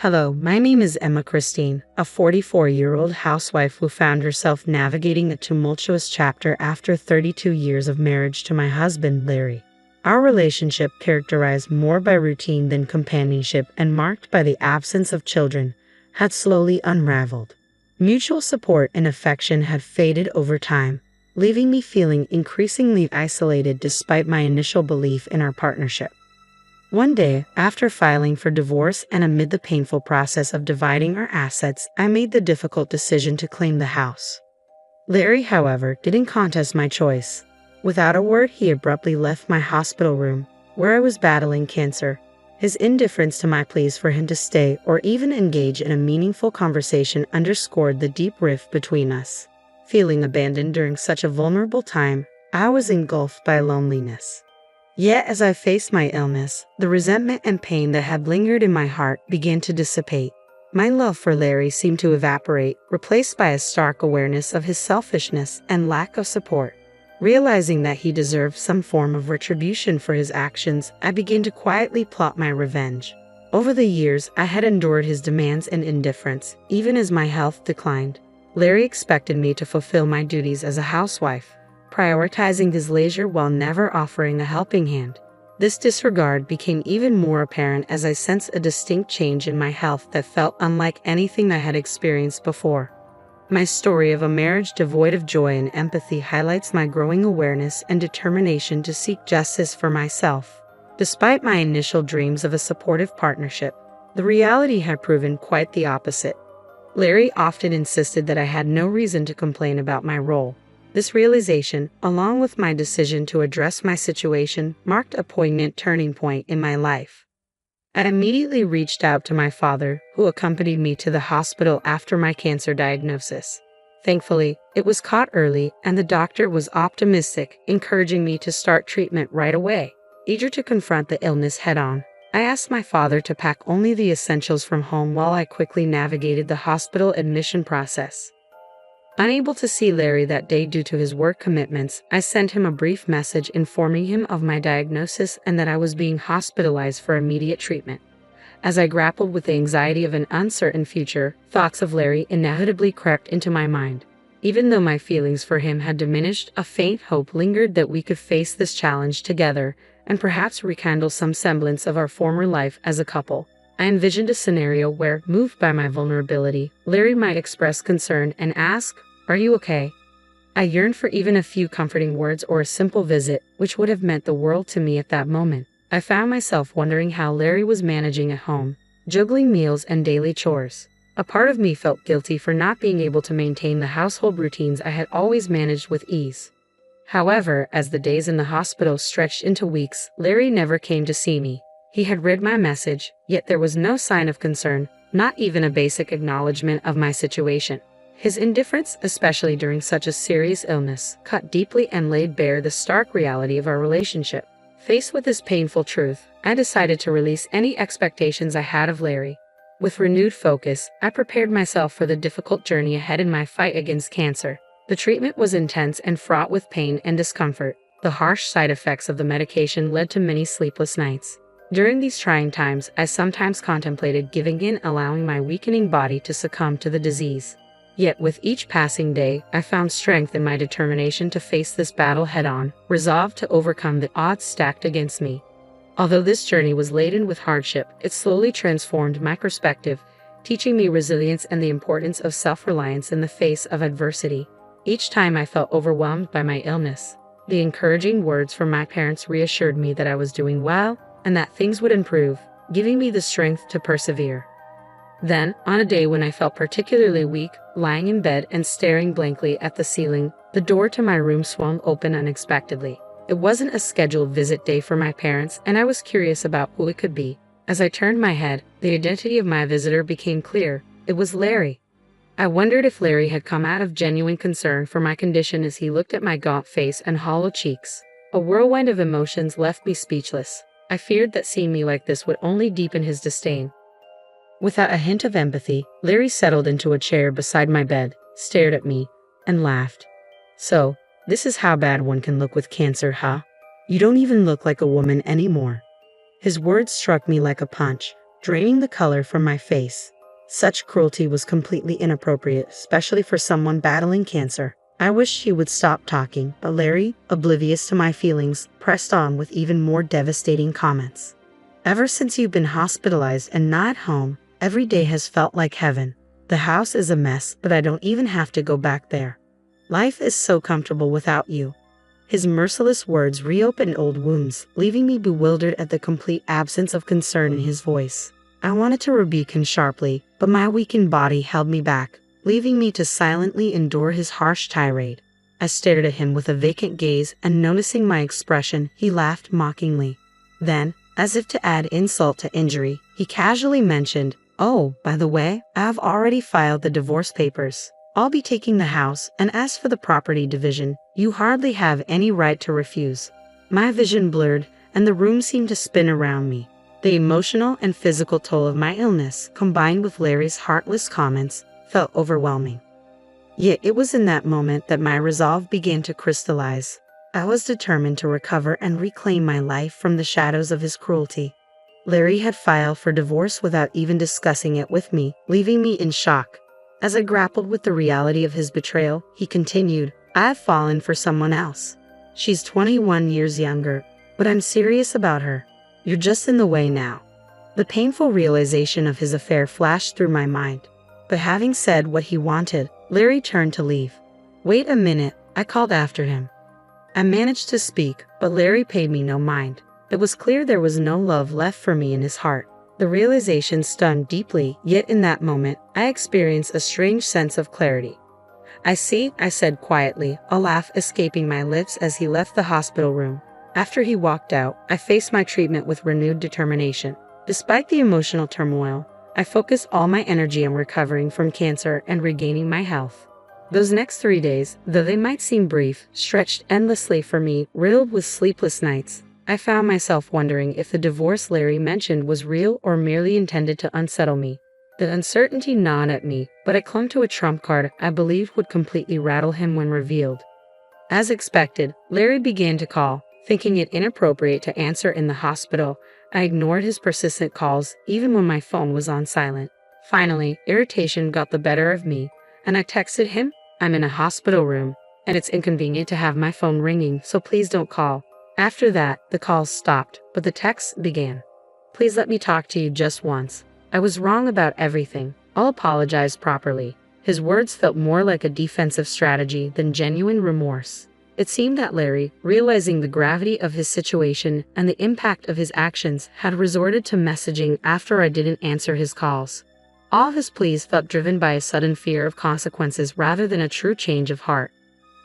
Hello, my name is Emma Christine, a 44-year-old housewife who found herself navigating a tumultuous chapter after 32 years of marriage to my husband, Larry. Our relationship, characterized more by routine than companionship and marked by the absence of children, had slowly unraveled. Mutual support and affection had faded over time, leaving me feeling increasingly isolated despite my initial belief in our partnership. One day, after filing for divorce and amid the painful process of dividing our assets, I made the difficult decision to claim the house. Larry, however, didn't contest my choice. Without a word, he abruptly left my hospital room, where I was battling cancer. His indifference to my pleas for him to stay or even engage in a meaningful conversation underscored the deep rift between us. Feeling abandoned during such a vulnerable time, I was engulfed by loneliness. Yet as I faced my illness, the resentment and pain that had lingered in my heart began to dissipate. My love for Larry seemed to evaporate, replaced by a stark awareness of his selfishness and lack of support. Realizing that he deserved some form of retribution for his actions, I began to quietly plot my revenge. Over the years, I had endured his demands and indifference, even as my health declined. Larry expected me to fulfill my duties as a housewife, prioritizing his leisure while never offering a helping hand. This disregard became even more apparent as I sensed a distinct change in my health that felt unlike anything I had experienced before. My story of a marriage devoid of joy and empathy highlights my growing awareness and determination to seek justice for myself. Despite my initial dreams of a supportive partnership, the reality had proven quite the opposite. Larry often insisted that I had no reason to complain about my role. This realization, along with my decision to address my situation, marked a poignant turning point in my life. I immediately reached out to my father, who accompanied me to the hospital after my cancer diagnosis. Thankfully, it was caught early, and the doctor was optimistic, encouraging me to start treatment right away. Eager to confront the illness head-on, I asked my father to pack only the essentials from home while I quickly navigated the hospital admission process. Unable to see Larry that day due to his work commitments, I sent him a brief message informing him of my diagnosis and that I was being hospitalized for immediate treatment. As I grappled with the anxiety of an uncertain future, thoughts of Larry inevitably crept into my mind. Even though my feelings for him had diminished, a faint hope lingered that we could face this challenge together and perhaps rekindle some semblance of our former life as a couple. I envisioned a scenario where, moved by my vulnerability, Larry might express concern and ask, "Are you okay?" I yearned for even a few comforting words or a simple visit, which would have meant the world to me at that moment. I found myself wondering how Larry was managing at home, juggling meals and daily chores. A part of me felt guilty for not being able to maintain the household routines I had always managed with ease. However, as the days in the hospital stretched into weeks, Larry never came to see me. He had read my message, yet there was no sign of concern, not even a basic acknowledgement of my situation. His indifference, especially during such a serious illness, cut deeply and laid bare the stark reality of our relationship. Faced with this painful truth, I decided to release any expectations I had of Larry. With renewed focus, I prepared myself for the difficult journey ahead in my fight against cancer. The treatment was intense and fraught with pain and discomfort. The harsh side effects of the medication led to many sleepless nights. During these trying times, I sometimes contemplated giving in, allowing my weakening body to succumb to the disease. Yet with each passing day, I found strength in my determination to face this battle head-on, resolved to overcome the odds stacked against me. Although this journey was laden with hardship, it slowly transformed my perspective, teaching me resilience and the importance of self-reliance in the face of adversity. Each time I felt overwhelmed by my illness, the encouraging words from my parents reassured me that I was doing well and that things would improve, giving me the strength to persevere. Then, on a day when I felt particularly weak, lying in bed and staring blankly at the ceiling, the door to my room swung open unexpectedly. It wasn't a scheduled visit day for my parents, and I was curious about who it could be. As I turned my head, the identity of my visitor became clear. It was Larry. I wondered if Larry had come out of genuine concern for my condition as he looked at my gaunt face and hollow cheeks. A whirlwind of emotions left me speechless. I feared that seeing me like this would only deepen his disdain. Without a hint of empathy, Larry settled into a chair beside my bed, stared at me, and laughed. "So, this is how bad one can look with cancer, huh? You don't even look like a woman anymore." His words struck me like a punch, draining the color from my face. Such cruelty was completely inappropriate, especially for someone battling cancer. I wished she would stop talking, but Larry, oblivious to my feelings, pressed on with even more devastating comments. Ever since you've been hospitalized and not home, every day has felt like heaven. The house is a mess, but I don't even have to go back there. Life is so comfortable without you. His merciless words reopened old wounds, leaving me bewildered at the complete absence of concern in his voice. I wanted to rebuke him sharply, but my weakened body held me back, leaving me to silently endure his harsh tirade. I stared at him with a vacant gaze, and noticing my expression, he laughed mockingly. Then, as if to add insult to injury, he casually mentioned, "Oh, by the way, I've already filed the divorce papers. I'll be taking the house, and as for the property division, you hardly have any right to refuse." My vision blurred, and the room seemed to spin around me. The emotional and physical toll of my illness, combined with Larry's heartless comments, felt overwhelming. Yet it was in that moment that my resolve began to crystallize. I was determined to recover and reclaim my life from the shadows of his cruelty. Larry had filed for divorce without even discussing it with me, leaving me in shock. As I grappled with the reality of his betrayal, he continued, "I have fallen for someone else. She's 21 years younger, but I'm serious about her. You're just in the way now." The painful realization of his affair flashed through my mind. But having said what he wanted, Larry turned to leave. "Wait a minute," I called after him. I managed to speak, but Larry paid me no mind. It was clear there was no love left for me in his heart. The realization stunned deeply, yet in that moment, I experienced a strange sense of clarity. "I see," I said quietly, a laugh escaping my lips as he left the hospital room. After he walked out, I faced my treatment with renewed determination. Despite the emotional turmoil, I focused all my energy on recovering from cancer and regaining my health. Those next 3 days, though they might seem brief, stretched endlessly for me, riddled with sleepless nights. I found myself wondering if the divorce Larry mentioned was real or merely intended to unsettle me. The uncertainty gnawed at me, but I clung to a trump card I believed would completely rattle him when revealed. As expected, Larry began to call. Thinking it inappropriate to answer in the hospital, I ignored his persistent calls, even when my phone was on silent. Finally, irritation got the better of me, and I texted him, "I'm in a hospital room, and it's inconvenient to have my phone ringing, so please don't call." After that, the calls stopped, but the texts began. "Please let me talk to you just once. I was wrong about everything. I'll apologize properly." His words felt more like a defensive strategy than genuine remorse. It seemed that Larry, realizing the gravity of his situation and the impact of his actions, had resorted to messaging after I didn't answer his calls. All his pleas felt driven by a sudden fear of consequences rather than a true change of heart.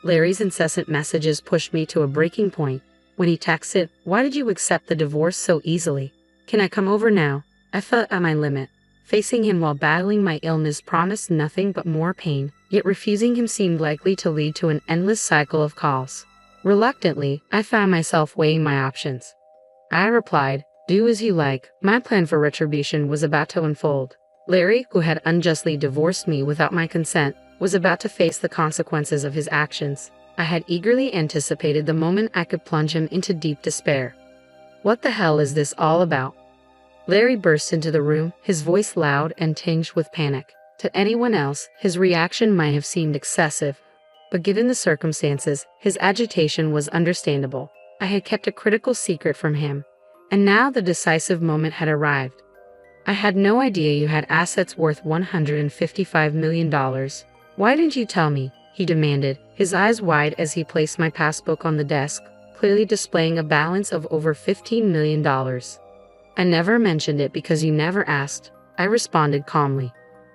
Larry's incessant messages pushed me to a breaking point. When he texted, "Why did you accept the divorce so easily? Can I come over now?" I felt at my limit. Facing him while battling my illness promised nothing but more pain, yet refusing him seemed likely to lead to an endless cycle of calls. Reluctantly, I found myself weighing my options. I replied, "Do as you like." My plan for retribution was about to unfold. Larry, who had unjustly divorced me without my consent, was about to face the consequences of his actions. I had eagerly anticipated the moment I could plunge him into deep despair. "What the hell is this all about?" Larry burst into the room, his voice loud and tinged with panic. To anyone else, his reaction might have seemed excessive, but given the circumstances, his agitation was understandable. I had kept a critical secret from him, and now the decisive moment had arrived. "I had no idea you had assets worth $155 million. Why didn't you tell me?" he demanded, his eyes wide as he placed my passbook on the desk, clearly displaying a balance of over $15 million. "I never mentioned it because you never asked," I responded calmly.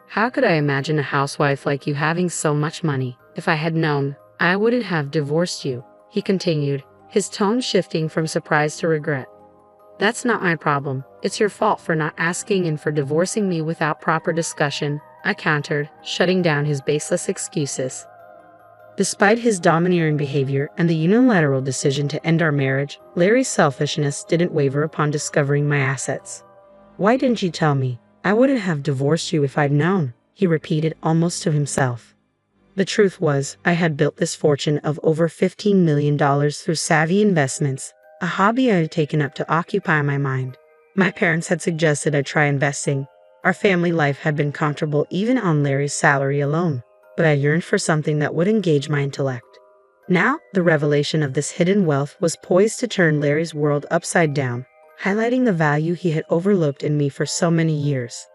"How could I imagine a housewife like you having so much money? If I had known, I wouldn't have divorced you," he continued, his tone shifting from surprise to regret. "That's not my problem. It's your fault for not asking and for divorcing me without proper discussion," I countered, shutting down his baseless excuses. Despite his domineering behavior and the unilateral decision to end our marriage, Larry's selfishness didn't waver upon discovering my assets. "Why didn't you tell me? I wouldn't have divorced you if I'd known," he repeated almost to himself. The truth was, I had built this fortune of over $15 million through savvy investments, a hobby I had taken up to occupy my mind. My parents had suggested I try investing. Our family life had been comfortable even on Larry's salary alone, but I yearned for something that would engage my intellect. Now, the revelation of this hidden wealth was poised to turn Larry's world upside down, highlighting the value he had overlooked in me for so many years.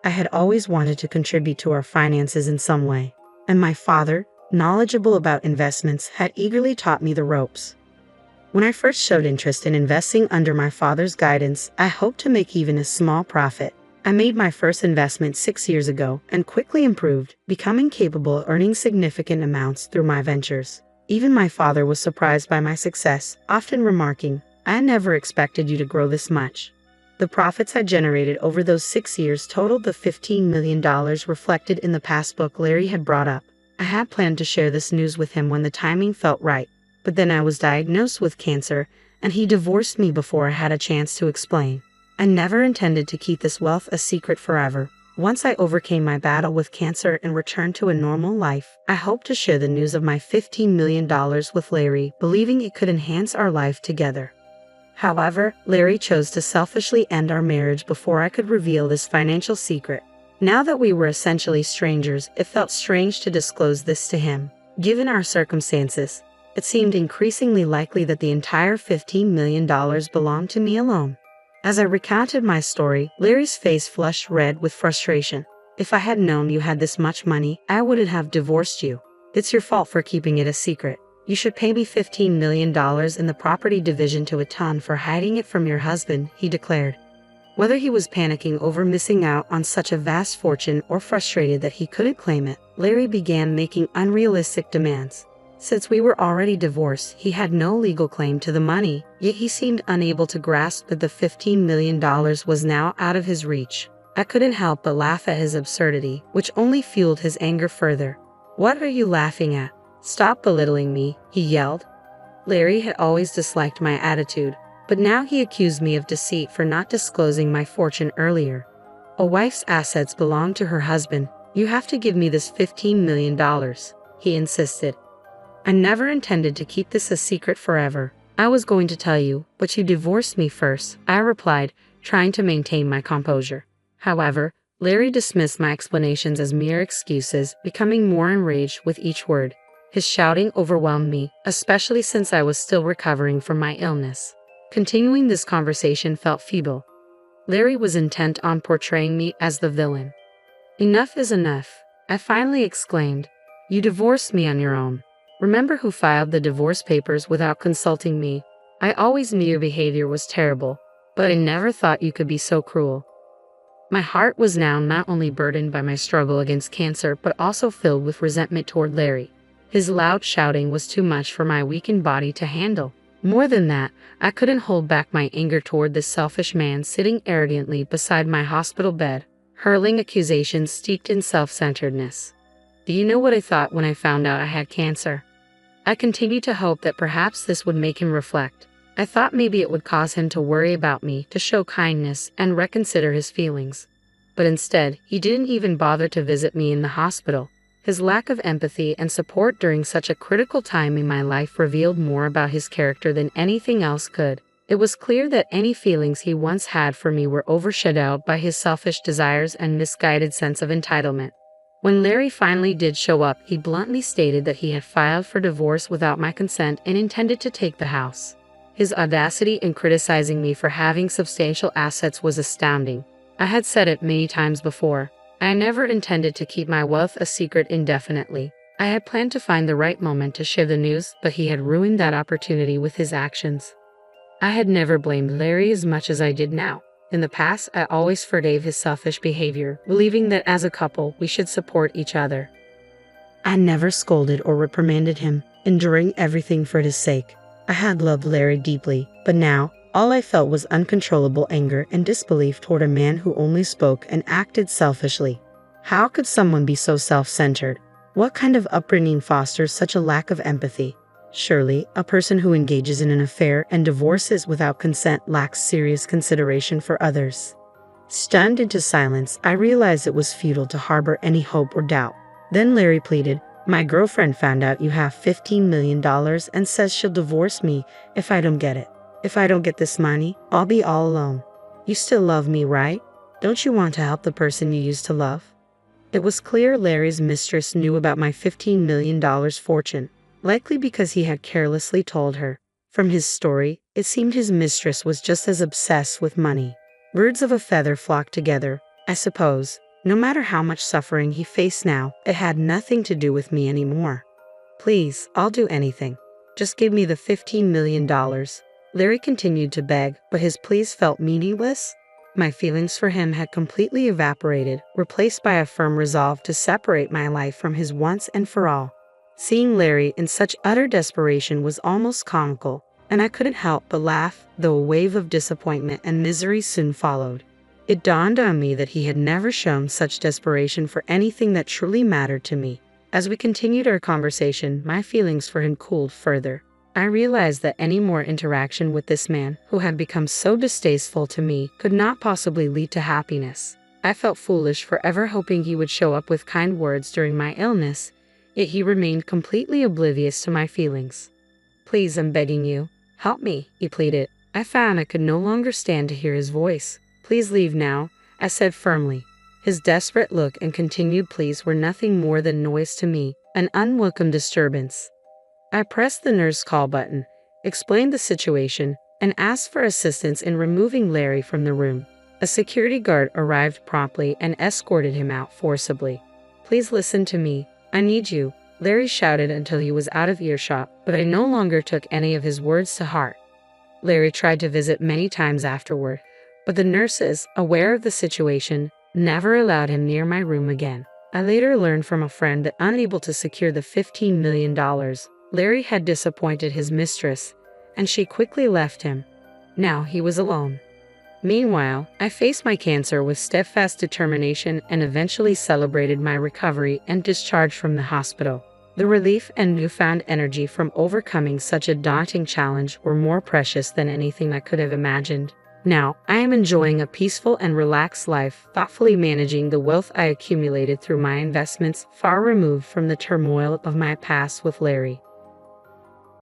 I had always wanted to contribute to our finances in some way, and my father, knowledgeable about investments, had eagerly taught me the ropes. When I first showed interest in investing under my father's guidance, I hoped to make even a small profit. I made my first investment 6 years ago and quickly improved, becoming capable of earning significant amounts through my ventures. Even my father was surprised by my success, often remarking, "I never expected you to grow this much." The profits I generated over those 6 years totaled the $15 million reflected in the passbook Larry had brought up. I had planned to share this news with him when the timing felt right, but then I was diagnosed with cancer, and he divorced me before I had a chance to explain. I never intended to keep this wealth a secret forever. Once I overcame my battle with cancer and returned to a normal life, I hoped to share the news of my $15 million with Larry, believing it could enhance our life together. However, Larry chose to selfishly end our marriage before I could reveal this financial secret. Now that we were essentially strangers, it felt strange to disclose this to him. Given our circumstances, it seemed increasingly likely that the entire $15 million belonged to me alone. As I recounted my story, Larry's face flushed red with frustration. "If I had known you had this much money, I wouldn't have divorced you. It's your fault for keeping it a secret. You should pay me $15 million in the property division to a ton for hiding it from your husband," he declared. Whether he was panicking over missing out on such a vast fortune or frustrated that he couldn't claim it, Larry began making unrealistic demands. Since we were already divorced, he had no legal claim to the money, yet he seemed unable to grasp that the $15 million was now out of his reach. I couldn't help but laugh at his absurdity, which only fueled his anger further. "What are you laughing at? Stop belittling me," he yelled. Larry had always disliked my attitude, but now he accused me of deceit for not disclosing my fortune earlier. "A wife's assets belong to her husband. You have to give me this $15 million, he insisted. "I never intended to keep this a secret forever. I was going to tell you, but you divorced me first," I replied, trying to maintain my composure. However, Larry dismissed my explanations as mere excuses, becoming more enraged with each word. His shouting overwhelmed me, especially since I was still recovering from my illness. Continuing this conversation felt feeble. Larry was intent on portraying me as the villain. "Enough is enough," I finally exclaimed. "You divorced me on your own. Remember who filed the divorce papers without consulting me? I always knew your behavior was terrible, but I never thought you could be so cruel." My heart was now not only burdened by my struggle against cancer, but also filled with resentment toward Larry. His loud shouting was too much for my weakened body to handle. More than that, I couldn't hold back my anger toward this selfish man sitting arrogantly beside my hospital bed, hurling accusations steeped in self-centeredness. "Do you know what I thought when I found out I had cancer?" I continued to hope that perhaps this would make him reflect. I thought maybe it would cause him to worry about me, to show kindness, and reconsider his feelings. But instead, he didn't even bother to visit me in the hospital. His lack of empathy and support during such a critical time in my life revealed more about his character than anything else could. It was clear that any feelings he once had for me were overshadowed by his selfish desires and misguided sense of entitlement. When Larry finally did show up, he bluntly stated that he had filed for divorce without my consent and intended to take the house. His audacity in criticizing me for having substantial assets was astounding. I had said it many times before. I never intended to keep my wealth a secret indefinitely. I had planned to find the right moment to share the news, but he had ruined that opportunity with his actions. I had never blamed Larry as much as I did now. In the past, I always forgave his selfish behavior, believing that as a couple, we should support each other. I never scolded or reprimanded him, enduring everything for his sake. I had loved Larry deeply, but now, all I felt was uncontrollable anger and disbelief toward a man who only spoke and acted selfishly. How could someone be so self-centered? What kind of upbringing fosters such a lack of empathy? Surely, a person who engages in an affair and divorces without consent lacks serious consideration for others. Stunned into silence, I realized it was futile to harbor any hope or doubt. Then Larry pleaded, "My girlfriend found out you have $15 million and says she'll divorce me if I don't get it. If I don't get this money, I'll be all alone." You still love me, right? Don't you want to help the person you used to love? It was clear Larry's mistress knew about my $15 million fortune, likely because he had carelessly told her. From his story, it seemed his mistress was just as obsessed with money. Birds of a feather flock together, I suppose. No matter how much suffering he faced now, it had nothing to do with me anymore. Please, I'll do anything. Just give me the $15 million. Larry continued to beg, but his pleas felt meaningless. My feelings for him had completely evaporated, replaced by a firm resolve to separate my life from his once and for all. Seeing Larry in such utter desperation was almost comical, and I couldn't help but laugh, though a wave of disappointment and misery soon followed. It dawned on me that he had never shown such desperation for anything that truly mattered to me. As we continued our conversation, my feelings for him cooled further. I realized that any more interaction with this man, who had become so distasteful to me, could not possibly lead to happiness. I felt foolish for ever hoping he would show up with kind words during my illness, yet he remained completely oblivious to my feelings. Please, I'm begging you, help me, he pleaded. I found I could no longer stand to hear his voice. Please leave now, I said firmly. His desperate look and continued pleas were nothing more than noise to me, an unwelcome disturbance. I pressed the nurse call button, explained the situation, and asked for assistance in removing Larry from the room. A security guard arrived promptly and escorted him out forcibly. Please listen to me. I need you, Larry shouted until he was out of earshot, but I no longer took any of his words to heart. Larry tried to visit many times afterward, but the nurses, aware of the situation, never allowed him near my room again. I later learned from a friend that unable to secure the $15 million, Larry had disappointed his mistress, and she quickly left him. Now he was alone. Meanwhile, I faced my cancer with steadfast determination and eventually celebrated my recovery and discharge from the hospital. The relief and newfound energy from overcoming such a daunting challenge were more precious than anything I could have imagined. Now, I am enjoying a peaceful and relaxed life, thoughtfully managing the wealth I accumulated through my investments, far removed from the turmoil of my past with Larry.